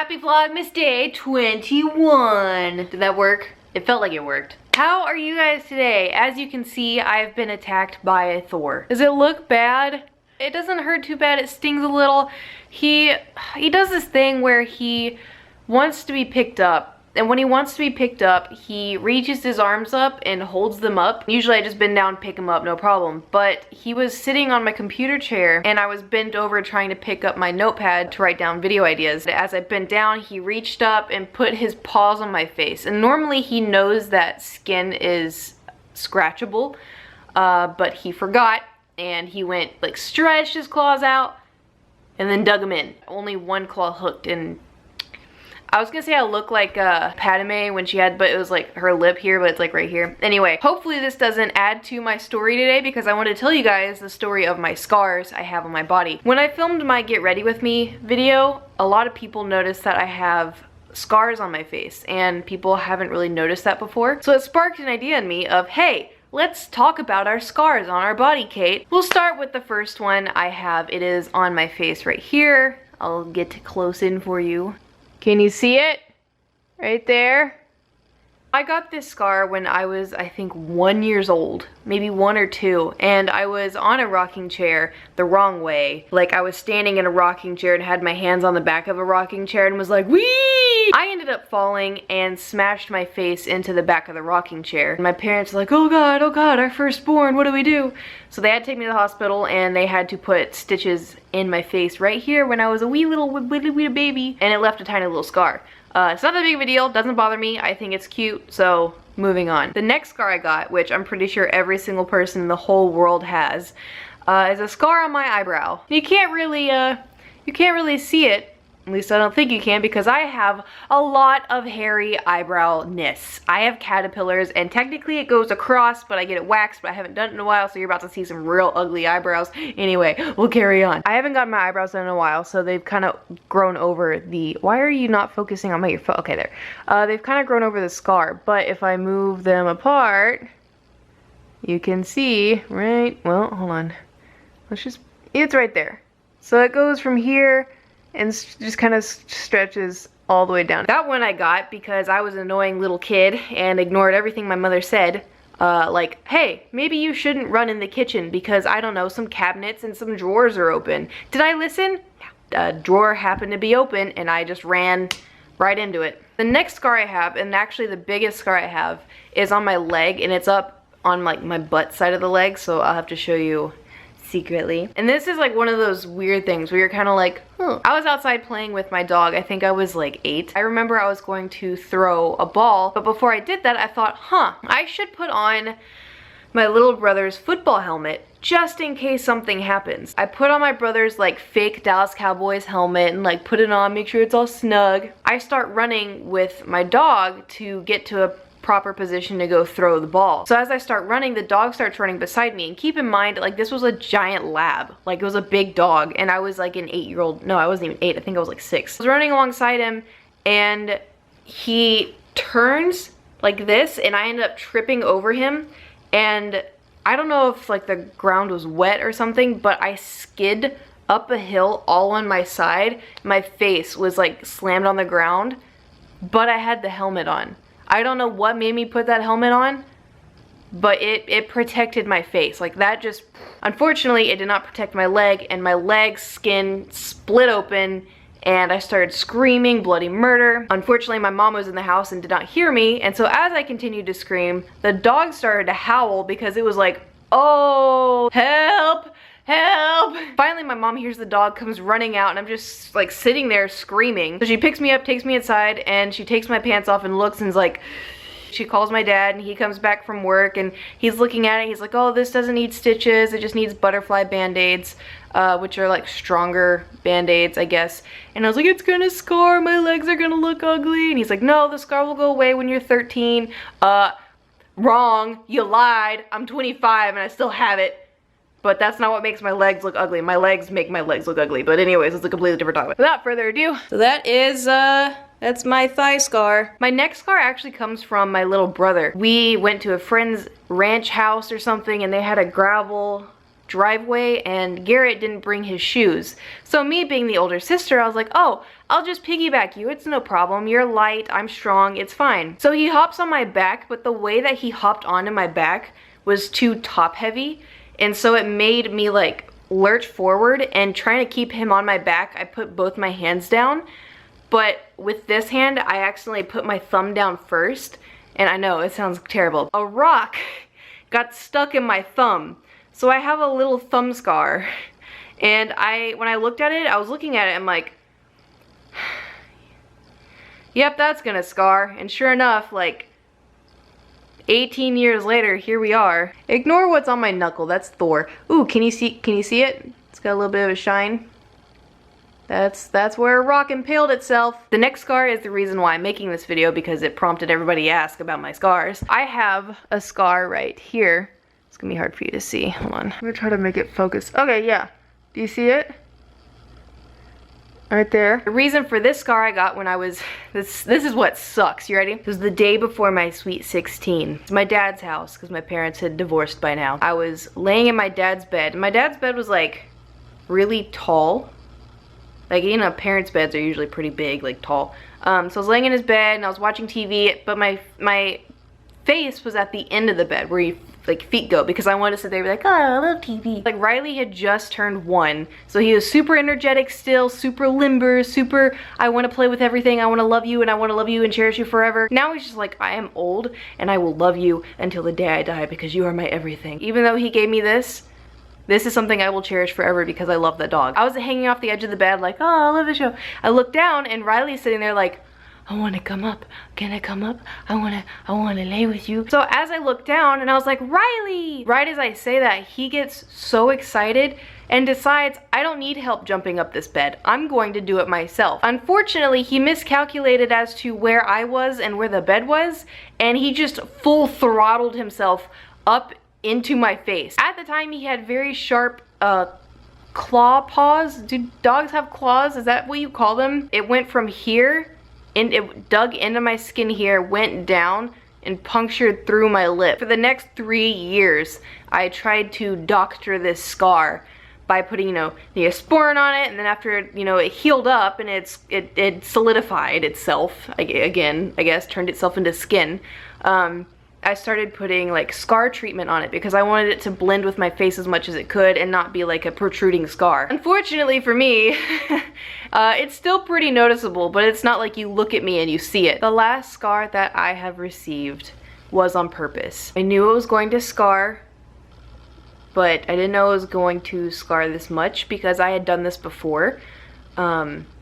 Happy Vlogmas Day 21. Did that work? It felt like it worked. How are you guys today? As you can see, I've been attacked by a Thor. Does it look bad? It doesn't hurt too bad. It stings a little. He does this thing where he wants to be picked up. And when he wants to be picked up, he reaches his arms up and holds them up. Usually I just bend down, pick him up, no problem. But he was sitting on my computer chair and I was bent over trying to pick up my notepad to write down video ideas. As I bent down, he reached up and put his paws on my face. And normally he knows that skin is scratchable, but he forgot and he went like stretched his claws out and then dug them in. Only one claw hooked in. I was gonna say I look like Padme when she had, but it was like her lip here, but it's like right here. Anyway, hopefully this doesn't add to my story today because I want to tell you guys the story of my scars I have on my body. When I filmed my Get Ready With Me video, a lot of people noticed that I have scars on my face and people haven't really noticed that before. So it sparked an idea in me of, hey, let's talk about our scars on our body, Kate. We'll start with the first one I have. It is on my face right here. I'll get close in for you. Can you see it? Right there? I got this scar when I was, I think, 1 year old, maybe 1 or 2, and I was on a rocking chair the wrong way. Like I was standing in a rocking chair and had my hands on the back of a rocking chair and was like, wee! I ended up falling and smashed my face into the back of the rocking chair. My parents were like, oh God, our firstborn, what do we do? So they had to take me to the hospital and they had to put stitches in my face right here when I was a wee little baby, and it left a tiny little scar. It's not that big of a deal, doesn't bother me, I think it's cute, so moving on. The next scar I got, which I'm pretty sure every single person in the whole world has, is a scar on my eyebrow. You can't really see it. At least I don't think you can, because I have a lot of hairy eyebrowness. I have caterpillars and technically it goes across, but I get it waxed, but I haven't done it in a while, so you're about to see some real ugly eyebrows. Anyway, we'll carry on. I haven't gotten my eyebrows done in a while, so they've kind of grown over the, why are you not focusing on your phone? Okay, there. They've kind of grown over the scar, but if I move them apart, you can see, right, well, hold on. It's right there. So it goes from here and just kind of stretches all the way down. That one I got because I was an annoying little kid and ignored everything my mother said. Like, hey, maybe you shouldn't run in the kitchen because, I don't know, some cabinets and some drawers are open. Did I listen? A drawer happened to be open and I just ran right into it. The next scar I have, and actually the biggest scar I have, is on my leg, and it's up on like my butt side of the leg, so I'll have to show you secretly. And this is like one of those weird things where you're kind of like, huh. I was outside playing with my dog. I think I was like 8. I remember I was going to throw a ball, but before I did that, I thought, huh, I should put on my little brother's football helmet just in case something happens. I put on my brother's like fake Dallas Cowboys helmet and like put it on, make sure it's all snug. I start running with my dog to get to a proper position to go throw the ball. So as I start running, the dog starts running beside me, and keep in mind, like, this was a giant lab, like it was a big dog, and I was like an 8-year-old, no, I wasn't even 8, I think I was like 6. I was running alongside him and he turns like this and I ended up tripping over him, and I don't know if like the ground was wet or something, but I skid up a hill all on my side. My face was like slammed on the ground, but I had the helmet on. I don't know what made me put that helmet on, but it protected my face. Like that just, unfortunately, it did not protect my leg, and my leg skin split open and I started screaming bloody murder. Unfortunately, my mom was in the house and did not hear me, and so as I continued to scream, the dog started to howl because it was like, oh, help! Help! Finally, my mom hears the dog, comes running out, and I'm just like sitting there screaming. So she picks me up, takes me inside, and she takes my pants off and looks and is like, she calls my dad, and he comes back from work and he's looking at it. He's like, oh, this doesn't need stitches, it just needs butterfly band-aids, which are like stronger band-aids, I guess. And I was like, it's gonna scar, my legs are gonna look ugly. And he's like, no, the scar will go away when you're 13. Wrong, you lied. I'm 25 and I still have it. But that's not what makes my legs look ugly. My legs make my legs look ugly. But anyways, it's a completely different topic. Without further ado, so that is, that's my thigh scar. My neck scar actually comes from my little brother. We went to a friend's ranch house or something, and they had a gravel driveway and Garrett didn't bring his shoes. So me being the older sister, I was like, oh, I'll just piggyback you. It's no problem. You're light. I'm strong. It's fine. So he hops on my back, but the way that he hopped onto my back was too top heavy. And so it made me like lurch forward, and trying to keep him on my back, I put both my hands down. But with this hand, I accidentally put my thumb down first. And I know it sounds terrible. A rock got stuck in my thumb. So I have a little thumb scar. And when I looked at it, I was looking at it, I'm like, yep, that's gonna scar. And sure enough, like 18 years later, here we are. Ignore what's on my knuckle, that's Thor. Ooh, can you see it? It's got a little bit of a shine. That's where a rock impaled itself. The next scar is the reason why I'm making this video, because it prompted everybody to ask about my scars. I have a scar right here. It's gonna be hard for you to see. Hold on. I'm gonna try to make it focus. Okay, yeah. Do you see it? Right there. The reason for this scar I got when I was, this is what sucks. You ready? It was the day before my sweet 16. It's my dad's house because my parents had divorced by now. I was laying in my dad's bed. My dad's bed was like really tall. Like, you know, parents' beds are usually pretty big, like tall. So I was laying in his bed and I was watching TV, but my face was at the end of the bed where you like feet go, because I wanted to sit there and be like, oh, I love TV. Like, Riley had just turned 1, so he was super energetic still, super limber, super, I want to play with everything, I want to love you, and I want to love you and cherish you forever. Now he's just like, I am old and I will love you until the day I die because you are my everything. Even though he gave me this is something I will cherish forever because I love that dog. I was hanging off the edge of the bed like, oh, I love the show. I looked down and Riley's sitting there like, I want to come up. Can I come up? I want to lay with you. So as I looked down and I was like, Riley! Right as I say that, he gets so excited and decides, I don't need help jumping up this bed. I'm going to do it myself. Unfortunately, he miscalculated as to where I was and where the bed was, and he just full throttled himself up into my face. At the time, he had very sharp claw paws. Do dogs have claws? Is that what you call them? It went from here, and it dug into my skin here, went down, and punctured through my lip. For the next 3 years, I tried to doctor this scar by putting, you know, Neosporin on it, and then after, you know, it healed up and it solidified itself, again, I guess, turned itself into skin. I started putting like scar treatment on it because I wanted it to blend with my face as much as it could and not be like a protruding scar. Unfortunately for me, it's still pretty noticeable, but it's not like you look at me and you see it. The last scar that I have received was on purpose. I knew it was going to scar, but I didn't know it was going to scar this much because I had done this before. But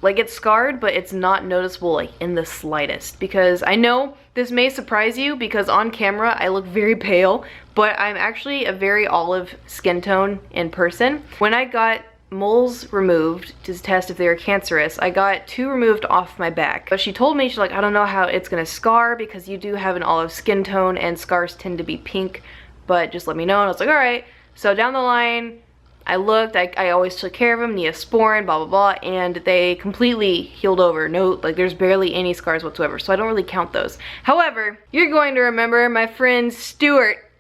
like, it's scarred, but it's not noticeable like in the slightest, because I know this may surprise you because on camera I look very pale, but I'm actually a very olive skin tone in person. When I got moles removed to test if they were cancerous, I got 2 removed off my back. But she told me, she's like, I don't know how it's gonna scar because you do have an olive skin tone and scars tend to be pink, but just let me know. And I was like, all right. So down the line, I looked, I always took care of them, Neosporin, blah, blah, blah, and they completely healed over. No, like, there's barely any scars whatsoever, so I don't really count those. However, you're going to remember my friend Stuart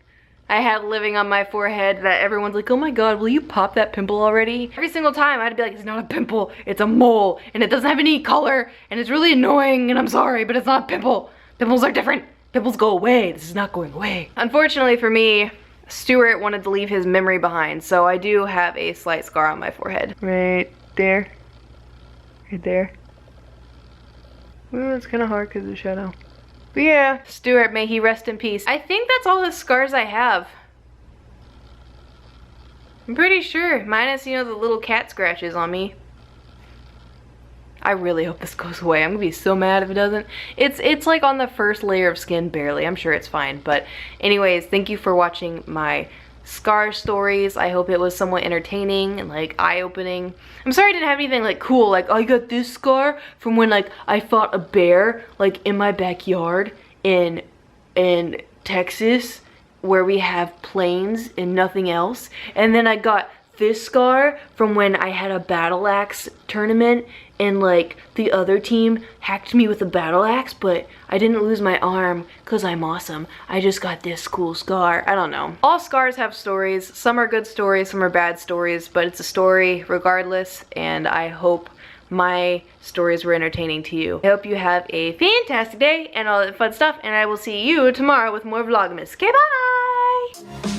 I had living on my forehead that everyone's like, oh my god, will you pop that pimple already? Every single time I'd be like, it's not a pimple, it's a mole, and it doesn't have any color, and it's really annoying, and I'm sorry, but it's not a pimple. Pimples are different. Pimples go away. This is not going away. Unfortunately for me, Stuart wanted to leave his memory behind, so I do have a slight scar on my forehead. Right there. Right there. Well, it's kind of hard because of the shadow. But yeah, Stuart, may he rest in peace. I think that's all the scars I have. I'm pretty sure, minus, you know, the little cat scratches on me. I really hope this goes away. I'm gonna be so mad if it doesn't. It's like on the first layer of skin, barely. I'm sure it's fine. But anyways, thank you for watching my scar stories. I hope it was somewhat entertaining and like eye-opening. I'm sorry I didn't have anything like cool, like I got this scar from when like I fought a bear like in my backyard in Texas, where we have plains and nothing else. And then I got this scar from when I had a battle axe tournament and like the other team hacked me with a battle axe, but I didn't lose my arm because I'm awesome. I just got this cool scar. I don't know. All scars have stories. Some are good stories, some are bad stories, but it's a story regardless, and I hope my stories were entertaining to you. I hope you have a fantastic day and all that fun stuff, and I will see you tomorrow with more Vlogmas. Okay, bye!